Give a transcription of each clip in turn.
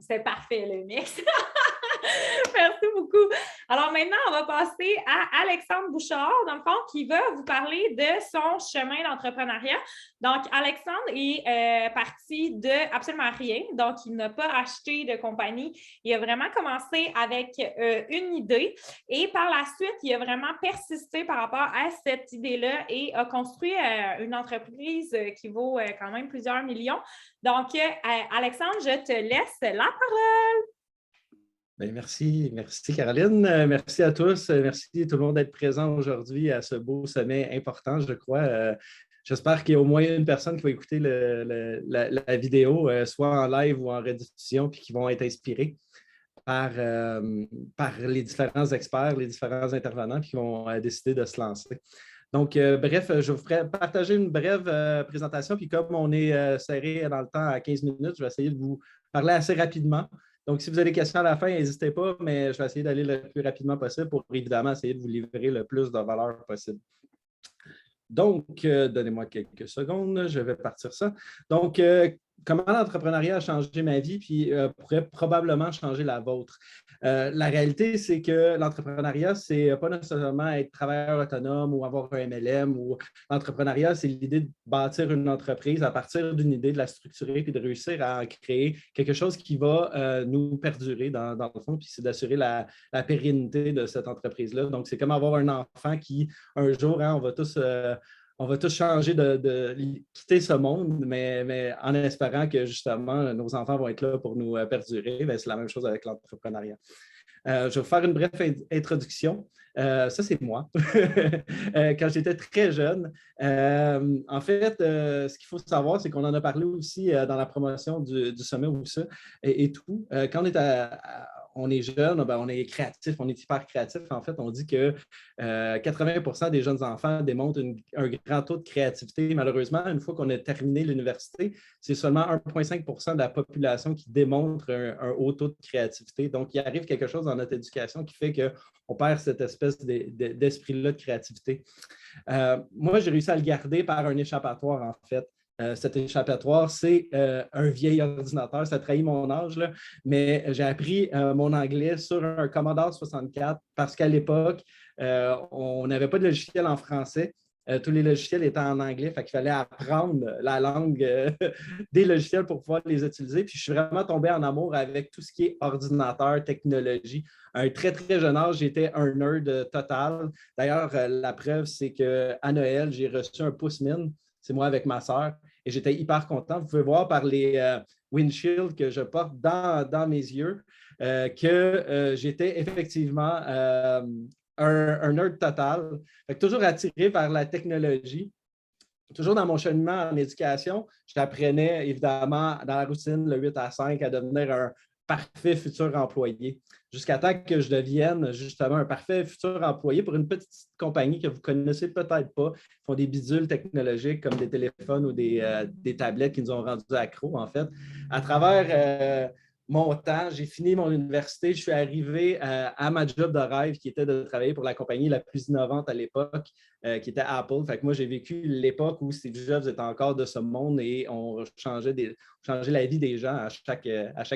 C'est parfait, le mix. Merci beaucoup. Alors maintenant, on va passer à Alexandre Bouchard, dans le fond, qui va vous parler de son chemin d'entrepreneuriat. Donc, Alexandre est parti de absolument rien. Donc, il n'a pas acheté de compagnie. Il a vraiment commencé avec une idée et par la suite, il a vraiment persisté par rapport à cette idée-là et a construit une entreprise qui vaut quand même plusieurs millions. Donc, Alexandre, je te laisse la parole. Bien, merci Caroline. Merci à tous. Merci tout le monde d'être présent aujourd'hui à ce beau sommet important, je crois. J'espère qu'il y a au moins une personne qui va écouter la vidéo, soit en live ou en rediffusion, puis qui vont être inspirés par les différents experts, les différents intervenants qui vont décider de se lancer. Donc, bref, je vous ferai partager une brève présentation, puis comme on est serré dans le temps à 15 minutes, je vais essayer de vous parler assez rapidement. Donc, si vous avez des questions à la fin, n'hésitez pas, mais je vais essayer d'aller le plus rapidement possible pour évidemment essayer de vous livrer le plus de valeur possible. Donc, donnez-moi quelques secondes, je vais partir ça. Donc, comment l'entrepreneuriat a changé ma vie, puis pourrait probablement changer la vôtre. La réalité, c'est que l'entrepreneuriat, c'est pas nécessairement être travailleur autonome ou avoir un MLM. L'entrepreneuriat, c'est l'idée de bâtir une entreprise à partir d'une idée, de la structurer, puis de réussir à créer quelque chose qui va nous perdurer dans le fond, puis c'est d'assurer la pérennité de cette entreprise-là. Donc, c'est comme avoir un enfant qui, un jour, on va tous changer de quitter ce monde, mais en espérant que justement nos enfants vont être là pour nous perdurer. C'est la même chose avec l'entrepreneuriat. Je vais vous faire une brève introduction. Ça, c'est moi. Quand j'étais très jeune, en fait, ce qu'il faut savoir, c'est qu'on en a parlé aussi dans la promotion du sommet ou ça et tout. Quand on est jeune, on est créatif, on est hyper créatif. En fait, on dit que 80% des jeunes enfants démontrent un grand taux de créativité. Malheureusement, une fois qu'on a terminé l'université, c'est seulement 1,5% de la population qui démontre un haut taux de créativité. Donc, il arrive quelque chose dans notre éducation qui fait qu'on perd cette espèce d'esprit-là de créativité. Moi, j'ai réussi à le garder par un échappatoire, en fait. Cet échappatoire, c'est un vieil ordinateur. Ça trahit mon âge, là, mais j'ai appris mon anglais sur un Commodore 64 parce qu'à l'époque, on n'avait pas de logiciel en français. Tous les logiciels étaient en anglais, fait qu'il fallait apprendre la langue des logiciels pour pouvoir les utiliser. Puis je suis vraiment tombé en amour avec tout ce qui est ordinateur, technologie. À un très, très jeune âge, j'étais un nerd total. D'ailleurs, la preuve, c'est qu'à Noël, j'ai reçu un pouce-mine. C'est moi avec ma sœur. Et j'étais hyper content. Vous pouvez voir par les windshields que je porte dans mes yeux que j'étais effectivement un nerd total. Fait que toujours attiré vers la technologie. Toujours dans mon cheminement en éducation, j'apprenais évidemment dans la routine le 8 à 5 à devenir un parfait futur employé, jusqu'à temps que je devienne justement un parfait futur employé pour une petite compagnie que vous ne connaissez peut-être pas. Ils font des bidules technologiques comme des téléphones ou des tablettes qui nous ont rendus accros, en fait. À travers mon temps, j'ai fini mon université, je suis arrivé à ma job de rêve qui était de travailler pour la compagnie la plus innovante à l'époque, qui était Apple. Fait que moi, j'ai vécu l'époque où Steve Jobs était encore de ce monde et on changeait la vie des gens à chaque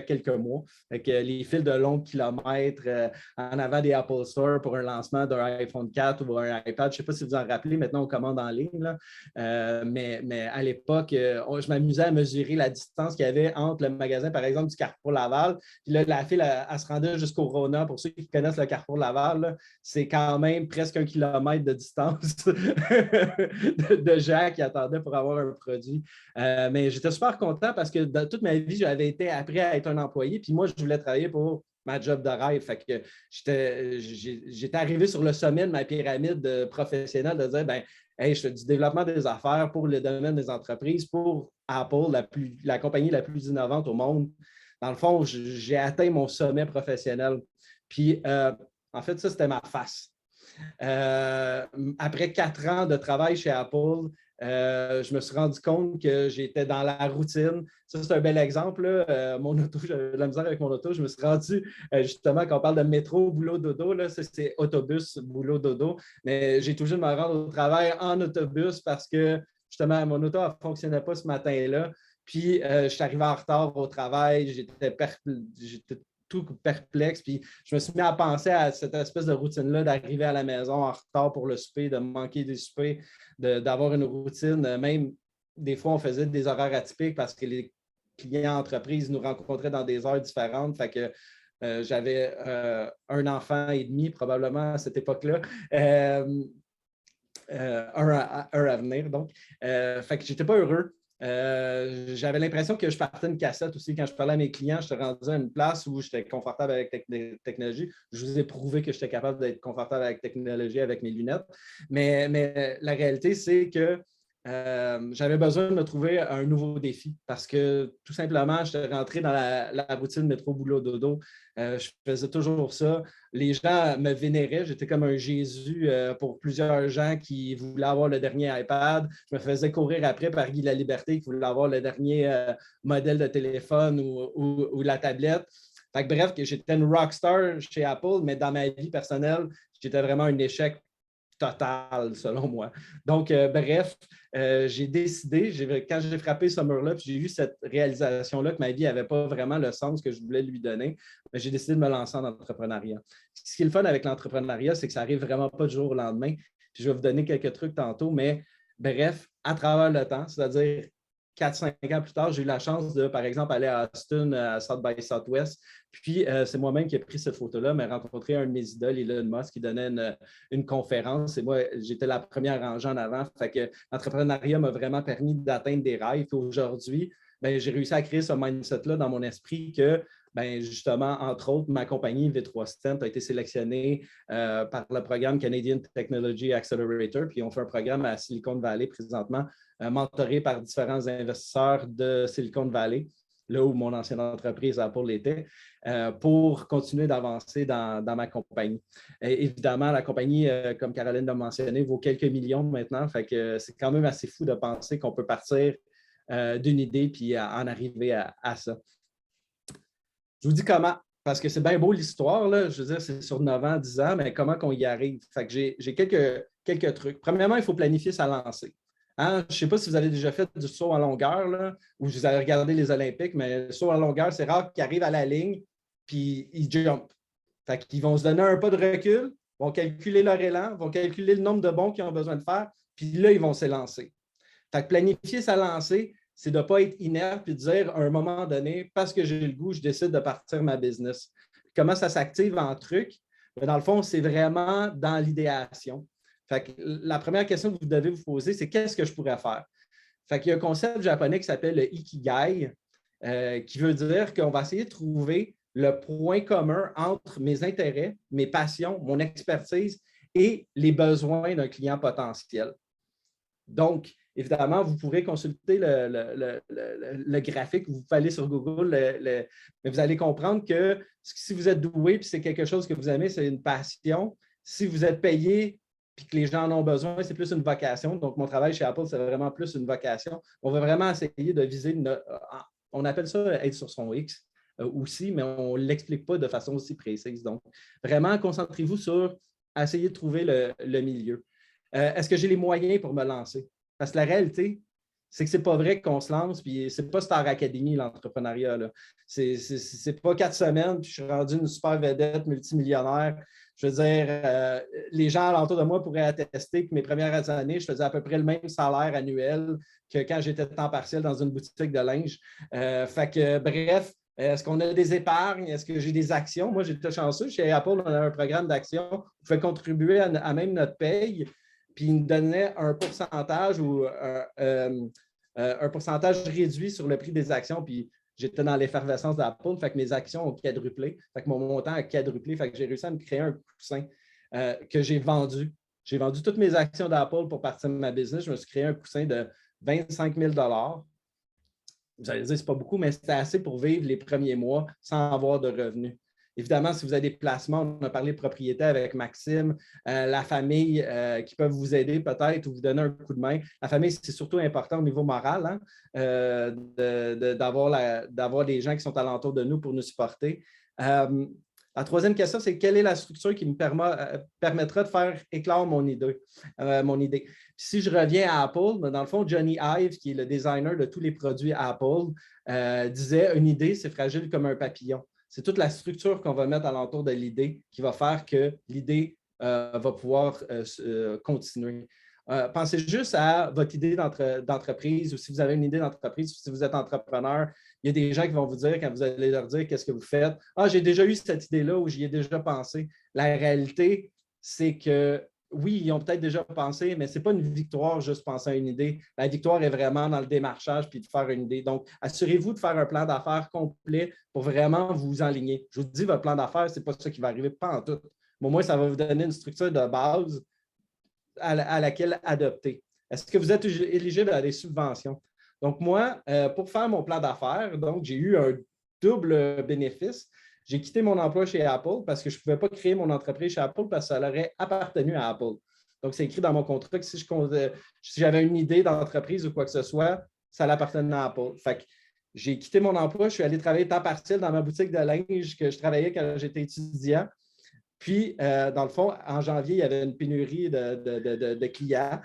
quelques mois. Fait que les fils de longs kilomètres en avant des Apple Store pour un lancement d'un iPhone 4 ou un iPad. Je ne sais pas si vous en rappelez, maintenant on commande en ligne. Là. Mais à l'époque, je m'amusais à mesurer la distance qu'il y avait entre le magasin, par exemple, du Carrefour Laval. Puis là, la file, elle se rendait jusqu'au Rona. Pour ceux qui connaissent le Carrefour Laval, là, c'est quand même presque 1 kilomètre de distance de gens qui attendaient pour avoir un produit. Mais j'étais super content parce que dans toute ma vie, j'avais été appris à être un employé. Puis moi, je voulais travailler pour ma job de rêve. Fait que j'étais arrivé sur le sommet de ma pyramide professionnelle de dire, ben, hey, je fais du développement des affaires pour le domaine des entreprises, pour Apple, la compagnie la plus innovante au monde. Dans le fond, j'ai atteint mon sommet professionnel. Puis, en fait, ça, c'était ma face. Après 4 ans de travail chez Apple, je me suis rendu compte que j'étais dans la routine. Ça, c'est un bel exemple. Mon auto, j'avais de la misère avec mon auto. Je me suis rendu, justement, quand on parle de métro, boulot, dodo, là, ça, c'est autobus, boulot, dodo. Mais j'ai toujours de me rendre au travail en autobus parce que, justement, mon auto ne fonctionnait pas ce matin-là. Puis, je suis arrivé en retard au travail, j'étais tout perplexe. Puis, je me suis mis à penser à cette espèce de routine-là d'arriver à la maison en retard pour le souper, de manquer des soupers, d'avoir une routine. Même des fois, on faisait des horaires atypiques parce que les clients entreprises nous rencontraient dans des heures différentes. Fait que j'avais un enfant et demi probablement à cette époque-là. Un à venir, donc. Fait que j'étais pas heureux. J'avais l'impression que je partais une cassette aussi. Quand je parlais à mes clients, j'étais rendu à une place où j'étais confortable avec la technologie. Je vous ai prouvé que j'étais capable d'être confortable avec la technologie avec mes lunettes. Mais la réalité, c'est que j'avais besoin de me trouver un nouveau défi parce que tout simplement, j'étais rentré dans la routine métro, boulot, dodo. Je faisais toujours ça. Les gens me vénéraient. J'étais comme un Jésus pour plusieurs gens qui voulaient avoir le dernier iPad. Je me faisais courir après par Guy Laliberté qui voulait avoir le dernier modèle de téléphone ou la tablette. Fait que, bref, j'étais une rockstar chez Apple, mais dans ma vie personnelle, j'étais vraiment un échec total, selon moi. Donc, bref, j'ai décidé, quand j'ai frappé ce mur-là, puis j'ai eu cette réalisation-là que ma vie n'avait pas vraiment le sens que je voulais lui donner, j'ai décidé de me lancer en entrepreneuriat. Ce qui est le fun avec l'entrepreneuriat, c'est que ça n'arrive vraiment pas du jour au lendemain. Puis je vais vous donner quelques trucs tantôt, mais bref, à travers le temps, c'est-à-dire 4-5 ans plus tard, j'ai eu la chance de, par exemple, aller à Austin, à South by Southwest. Puis, c'est moi-même qui ai pris cette photo-là, mais rencontré un de mes idoles, Elon Musk, qui donnait une conférence. Et moi, j'étais la première rangée en avant. Fait que l'entrepreneuriat m'a vraiment permis d'atteindre des rêves. Et aujourd'hui, j'ai réussi à créer ce mindset-là dans mon esprit que, justement, entre autres, ma compagnie V3 Stent a été sélectionnée par le programme Canadian Technology Accelerator. Puis, on fait un programme à Silicon Valley présentement, mentoré par différents investisseurs de Silicon Valley, là où mon ancienne entreprise Apple était, pour continuer d'avancer dans ma compagnie. Et évidemment, la compagnie, comme Caroline l'a mentionné, vaut quelques millions maintenant. Fait que c'est quand même assez fou de penser qu'on peut partir d'une idée puis en arriver à ça. Je vous dis comment, parce que c'est bien beau l'histoire, là. Je veux dire, c'est sur 9 ans, 10 ans, mais comment qu'on y arrive? Fait que j'ai quelques trucs. Premièrement, il faut planifier sa lancée. Hein? Je ne sais pas si vous avez déjà fait du saut en longueur là, ou vous avez regardé les Olympiques, mais le saut en longueur, c'est rare qu'ils arrivent à la ligne puis ils jumpent. Fait qu'ils vont se donner un pas de recul, vont calculer leur élan, vont calculer le nombre de bonds qu'ils ont besoin de faire, puis là, ils vont s'élancer. Fait que planifier sa lancée, c'est de ne pas être inerte et de dire à un moment donné, parce que j'ai le goût, je décide de partir ma business. Comment ça s'active en truc? Dans le fond, c'est vraiment dans l'idéation. Fait que la première question que vous devez vous poser, c'est qu'est-ce que je pourrais faire? Fait qu'il y a un concept japonais qui s'appelle le Ikigai, qui veut dire qu'on va essayer de trouver le point commun entre mes intérêts, mes passions, mon expertise et les besoins d'un client potentiel. Donc, évidemment, vous pourrez consulter le graphique, vous pouvez aller sur Google, mais vous allez comprendre que si vous êtes doué et c'est quelque chose que vous aimez, c'est une passion. Si vous êtes payé et que les gens en ont besoin, c'est plus une vocation. Donc, mon travail chez Apple, c'est vraiment plus une vocation. On va vraiment essayer de viser, on appelle ça être sur son X aussi, mais on ne l'explique pas de façon aussi précise. Donc, vraiment, concentrez-vous sur essayer de trouver le milieu. Est-ce que j'ai les moyens pour me lancer? Parce que la réalité, c'est que ce n'est pas vrai qu'on se lance, puis ce n'est pas Star Academy, l'entrepreneuriat. C'est pas 4 semaines, puis je suis rendu une super vedette multimillionnaire. Je veux dire, les gens alentour de moi pourraient attester que mes premières années, je faisais à peu près le même salaire annuel que quand j'étais temps partiel dans une boutique de linge. Fait que, bref, est-ce qu'on a des épargnes? Est-ce que j'ai des actions? Moi, j'étais chanceux. Chez Apple, on a un programme d'actions. On pouvait contribuer à même notre paye. Puis il nous donnait un pourcentage ou un pourcentage réduit sur le prix des actions. Puis j'étais dans l'effervescence d'Apple, fait que mes actions ont quadruplé. Fait que mon montant a quadruplé. Fait que j'ai réussi à me créer un coussin que j'ai vendu. J'ai vendu toutes mes actions d'Apple pour partir de ma business. Je me suis créé un coussin de 25 000 $. Vous allez dire, ce n'est pas beaucoup, mais c'était assez pour vivre les premiers mois sans avoir de revenus. Évidemment, si vous avez des placements, on a parlé de propriété avec Maxime, la famille qui peuvent vous aider peut-être ou vous donner un coup de main. La famille, c'est surtout important au niveau moral, d'avoir des gens qui sont alentour de nous pour nous supporter. La troisième question, c'est quelle est la structure qui me permettra de faire éclore mon idée? Puis si je reviens à Apple, dans le fond, Johnny Ive, qui est le designer de tous les produits Apple, disait une idée, c'est fragile comme un papillon. C'est toute la structure qu'on va mettre alentour de l'idée qui va faire que l'idée va pouvoir continuer. Pensez juste à votre idée d'entreprise ou si vous avez une idée d'entreprise, si vous êtes entrepreneur, il y a des gens qui vont vous dire, quand vous allez leur dire qu'est-ce que vous faites, « Ah, j'ai déjà eu cette idée-là ou j'y ai déjà pensé. » La réalité, c'est que oui, ils ont peut-être déjà pensé, mais ce n'est pas une victoire juste penser à une idée. La victoire est vraiment dans le démarchage puis de faire une idée. Donc, assurez-vous de faire un plan d'affaires complet pour vraiment vous enligner. Je vous dis, votre plan d'affaires, ce n'est pas ça qui va arriver, pas en tout. Mais au moins, ça va vous donner une structure de base à laquelle adopter. Est-ce que vous êtes éligible à des subventions? Donc, moi, pour faire mon plan d'affaires, donc j'ai eu un double bénéfice. J'ai quitté mon emploi chez Apple parce que je ne pouvais pas créer mon entreprise chez Apple parce que ça aurait appartenu à Apple. Donc, c'est écrit dans mon contrat que si j'avais une idée d'entreprise ou quoi que ce soit, ça appartenait à Apple. Fait que j'ai quitté mon emploi, je suis allé travailler temps partiel dans ma boutique de linge que je travaillais quand j'étais étudiant. Puis, dans le fond, en janvier, il y avait une pénurie de clients,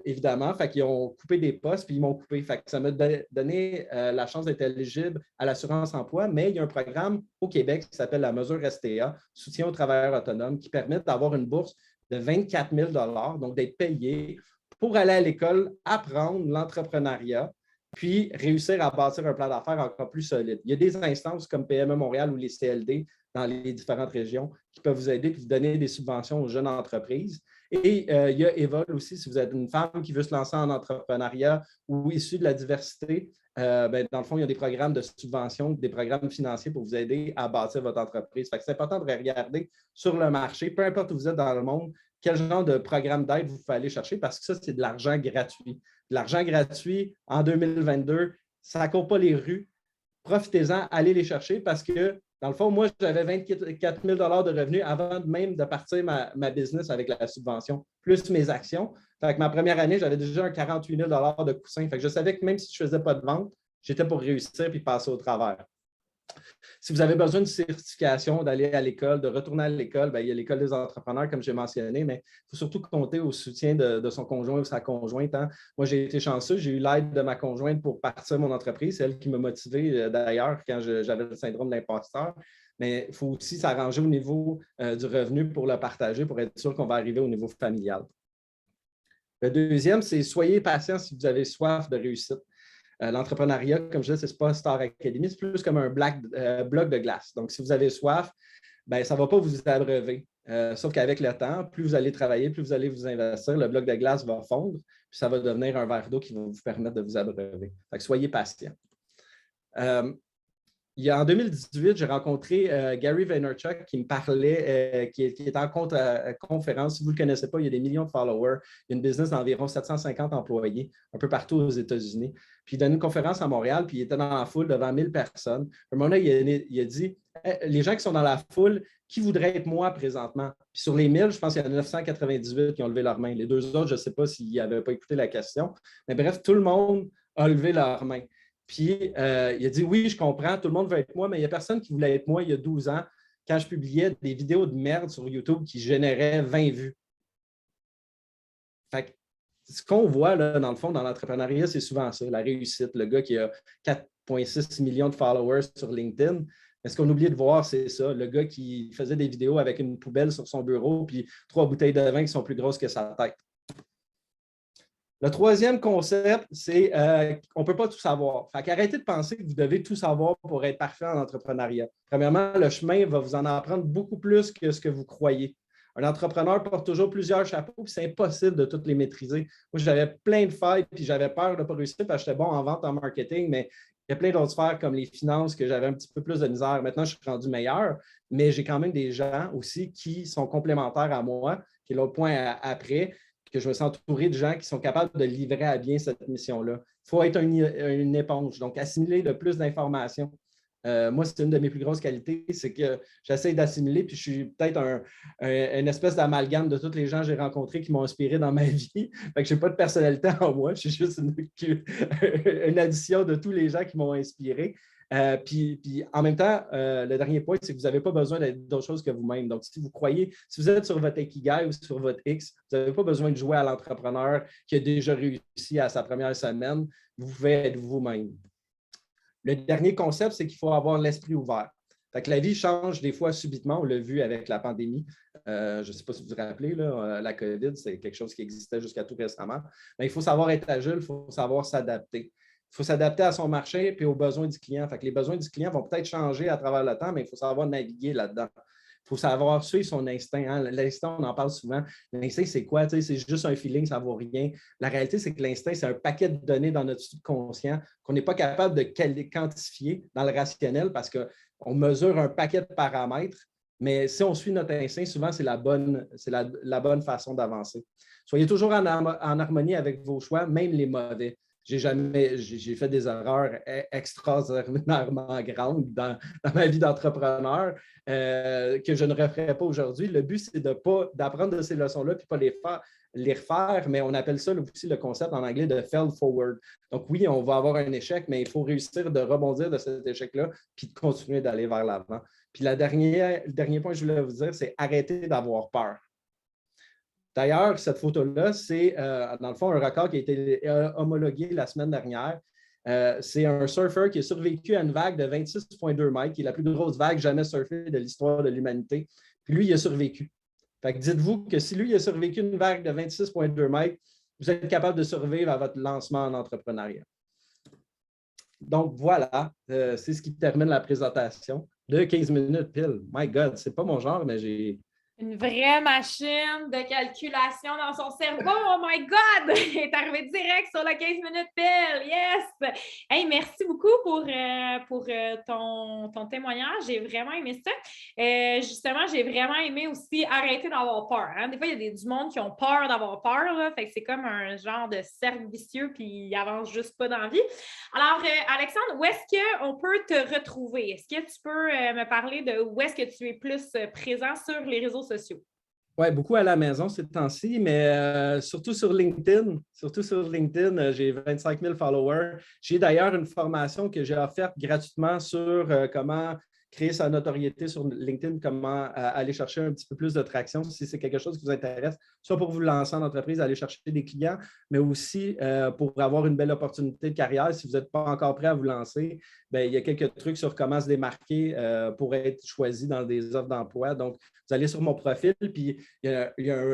évidemment. Fait qu'ils ont coupé des postes, puis ils m'ont coupé. Fait que ça m'a donné la chance d'être éligible à l'assurance emploi, mais il y a un programme au Québec qui s'appelle la mesure STA, soutien aux travailleurs autonomes, qui permet d'avoir une bourse de 24 000 donc d'être payé pour aller à l'école, apprendre l'entrepreneuriat, puis réussir à bâtir un plan d'affaires encore plus solide. Il y a des instances comme PME Montréal ou les CLD dans les différentes régions qui peuvent vous aider et vous donner des subventions aux jeunes entreprises. Et il y a Evol aussi, si vous êtes une femme qui veut se lancer en entrepreneuriat ou issue de la diversité, dans le fond, il y a des programmes de subvention, des programmes financiers pour vous aider à bâtir votre entreprise. C'est important de regarder sur le marché, peu importe où vous êtes dans le monde, quel genre de programme d'aide vous pouvez aller chercher parce que ça, c'est de l'argent gratuit. De l'argent gratuit en 2022, ça ne court pas les rues. Profitez-en, allez les chercher parce que dans le fond, moi, j'avais 24 000 de revenus avant même de partir ma business avec la subvention, plus mes actions. Fait que ma première année, j'avais déjà un 48 000 de coussin. Fait que je savais que même si je ne faisais pas de vente, j'étais pour réussir et passer au travers. Si vous avez besoin de certification, d'aller à l'école, de retourner à l'école, il y a l'école des entrepreneurs, comme j'ai mentionné, mais il faut surtout compter au soutien de son conjoint ou sa conjointe. Hein. Moi, j'ai été chanceux, j'ai eu l'aide de ma conjointe pour partir mon entreprise. C'est elle qui m'a motivé d'ailleurs quand j'avais le syndrome de l'imposteur. Mais il faut aussi s'arranger au niveau du revenu pour le partager, pour être sûr qu'on va arriver au niveau familial. Le deuxième, c'est soyez patient si vous avez soif de réussite. L'entrepreneuriat, comme je disais, ce n'est pas Star Academy, c'est plus comme un bloc de glace. Donc, si vous avez soif, ça ne va pas vous abreuver. Sauf qu'avec le temps, plus vous allez travailler, plus vous allez vous investir, le bloc de glace va fondre, puis ça va devenir un verre d'eau qui va vous permettre de vous abreuver. Fait que soyez patient. En 2018, j'ai rencontré Gary Vaynerchuk qui me parlait, qui est en conférence. Si vous ne le connaissez pas, il y a des millions de followers. Il y a une business d'environ 750 employés un peu partout aux États-Unis. Puis il donne une conférence à Montréal, puis il était dans la foule devant 1000 personnes. À un moment donné, il a dit les gens qui sont dans la foule, qui voudraient être moi présentement? Puis sur les 1000, je pense qu'il y en a 998 qui ont levé leurs mains. Les deux autres, je ne sais pas s'ils n'avaient pas écouté la question. Mais bref, tout le monde a levé leurs mains. Puis, il a dit, oui, je comprends, tout le monde veut être moi, mais il n'y a personne qui voulait être moi il y a 12 ans quand je publiais des vidéos de merde sur YouTube qui généraient 20 vues. Fait que, ce qu'on voit, là, dans le fond, dans l'entrepreneuriat, c'est souvent ça, la réussite. Le gars qui a 4,6 millions de followers sur LinkedIn, mais ce qu'on oublie de voir, c'est ça, le gars qui faisait des vidéos avec une poubelle sur son bureau puis 3 bouteilles de vin qui sont plus grosses que sa tête. Le troisième concept, c'est qu'on ne peut pas tout savoir. Fait qu'arrêtez de penser que vous devez tout savoir pour être parfait en entrepreneuriat. Premièrement, le chemin va vous en apprendre beaucoup plus que ce que vous croyez. Un entrepreneur porte toujours plusieurs chapeaux, puis c'est impossible de toutes les maîtriser. Moi, j'avais plein de failles, puis j'avais peur de ne pas réussir parce que j'étais bon en vente, en marketing, mais il y a plein d'autres sphères comme les finances que j'avais un petit peu plus de misère. Maintenant, je suis rendu meilleur, mais j'ai quand même des gens aussi qui sont complémentaires à moi, qui est l'autre point après, que je me sens entouré de gens qui sont capables de livrer à bien cette mission-là. Il faut être une éponge, donc assimiler le plus d'informations. Moi, c'est une de mes plus grosses qualités, c'est que j'essaie d'assimiler, puis je suis peut-être une espèce d'amalgame de tous les gens que j'ai rencontrés qui m'ont inspiré dans ma vie. Fait que je n'ai pas de personnalité en moi, je suis juste une addition de tous les gens qui m'ont inspiré. Puis en même temps, le dernier point, c'est que vous n'avez pas besoin d'être d'autre chose que vous-même. Donc, si vous êtes sur votre Ikigai ou sur votre X, vous n'avez pas besoin de jouer à l'entrepreneur qui a déjà réussi à sa première semaine. Vous pouvez être vous-même. Le dernier concept, c'est qu'il faut avoir l'esprit ouvert. Fait que la vie change des fois subitement. On l'a vu avec la pandémie. Je ne sais pas si vous vous rappelez, là, la COVID, c'est quelque chose qui existait jusqu'à tout récemment. Mais il faut savoir être agile, il faut savoir s'adapter. Il faut s'adapter à son marché et aux besoins du client. Fait que les besoins du client vont peut-être changer à travers le temps, mais il faut savoir naviguer là-dedans. Il faut savoir suivre son instinct. Hein? L'instinct, on en parle souvent. L'instinct, c'est quoi? C'est juste un feeling, ça ne vaut rien. La réalité, c'est que l'instinct, c'est un paquet de données dans notre subconscient qu'on n'est pas capable de quantifier dans le rationnel parce qu'on mesure un paquet de paramètres. Mais si on suit notre instinct, souvent, c'est la bonne façon d'avancer. Soyez toujours en harmonie avec vos choix, même les mauvais. J'ai fait des erreurs extraordinairement grandes dans ma vie d'entrepreneur que je ne referai pas aujourd'hui. Le but, c'est d'apprendre de ces leçons-là puis pas les refaire, mais on appelle ça aussi le concept en anglais de fail forward. Donc oui, on va avoir un échec, mais il faut réussir de rebondir de cet échec-là puis de continuer d'aller vers l'avant. Puis le dernier point que je voulais vous dire, c'est arrêter d'avoir peur. D'ailleurs, cette photo-là, c'est dans le fond un record qui a été homologué la semaine dernière. C'est un surfeur qui a survécu à une vague de 26,2 mètres, qui est la plus grosse vague jamais surfée de l'histoire de l'humanité. Puis lui, il a survécu. Fait que dites-vous que si lui, il a survécu une vague de 26,2 mètres, vous êtes capable de survivre à votre lancement en entrepreneuriat. Donc voilà, c'est ce qui termine la présentation de 15 minutes pile. My God, c'est pas mon genre, mais j'ai... Une vraie machine de calculation dans son cerveau. Oh my God! Il est arrivé direct sur la 15 minutes pile. Yes! Hey, merci beaucoup pour ton témoignage. J'ai vraiment aimé ça. Justement, j'ai vraiment aimé aussi arrêter d'avoir peur. Hein? Des fois, il y a du monde qui ont peur d'avoir peur. Là. Fait que c'est comme un genre de cercle vicieux puis ils n'avancent juste pas dans la vie. Alors, Alexandre, où est-ce qu'on peut te retrouver? Est-ce que tu peux me parler de où est-ce que tu es plus présent sur les réseaux sociaux? Oui, beaucoup à la maison ces temps-ci, mais surtout sur LinkedIn. J'ai 25 000 followers. J'ai d'ailleurs une formation que j'ai offerte gratuitement sur comment créer sa notoriété sur LinkedIn, comment aller chercher un petit peu plus de traction si c'est quelque chose qui vous intéresse, soit pour vous lancer en entreprise, aller chercher des clients, mais aussi pour avoir une belle opportunité de carrière. Si vous n'êtes pas encore prêt à vous lancer, bien, il y a quelques trucs sur comment se démarquer pour être choisi dans des offres d'emploi. Donc, vous allez sur mon profil, puis il y a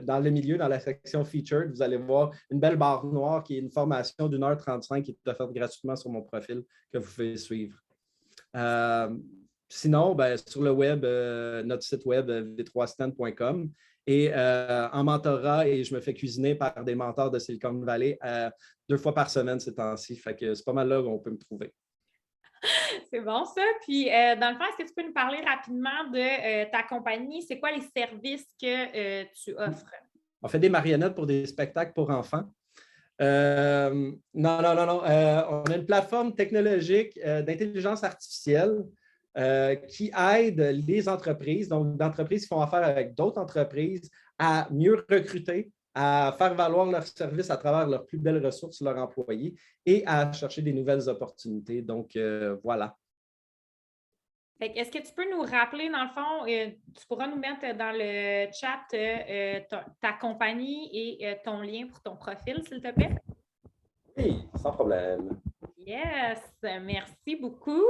dans le milieu, dans la section Featured, vous allez voir une belle barre noire qui est une formation d'1h35 qui est offerte gratuitement sur mon profil que vous pouvez suivre. Sinon, ben, sur le web, notre site web, v3stand.com. Et en mentorat, et je me fais cuisiner par des mentors de Silicon Valley 2 fois par semaine ces temps-ci. Fait que c'est pas mal là où on peut me trouver. C'est bon, ça. Puis, dans le fond, est-ce que tu peux nous parler rapidement de ta compagnie? C'est quoi les services que tu offres? On fait des marionnettes pour des spectacles pour enfants. Non. On a une plateforme technologique d'intelligence artificielle qui aide les entreprises, donc d'entreprises qui font affaire avec d'autres entreprises, à mieux recruter, à faire valoir leurs services à travers leurs plus belles ressources, leurs employés, et à chercher des nouvelles opportunités. Donc, voilà. Est-ce que tu peux nous rappeler, dans le fond, tu pourras nous mettre dans le chat ta compagnie et ton lien pour ton profil, s'il te plaît? Oui, sans problème. Yes, merci beaucoup.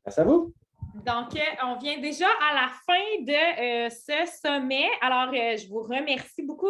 Merci à vous. Donc, on vient déjà à la fin de ce sommet. Alors, je vous remercie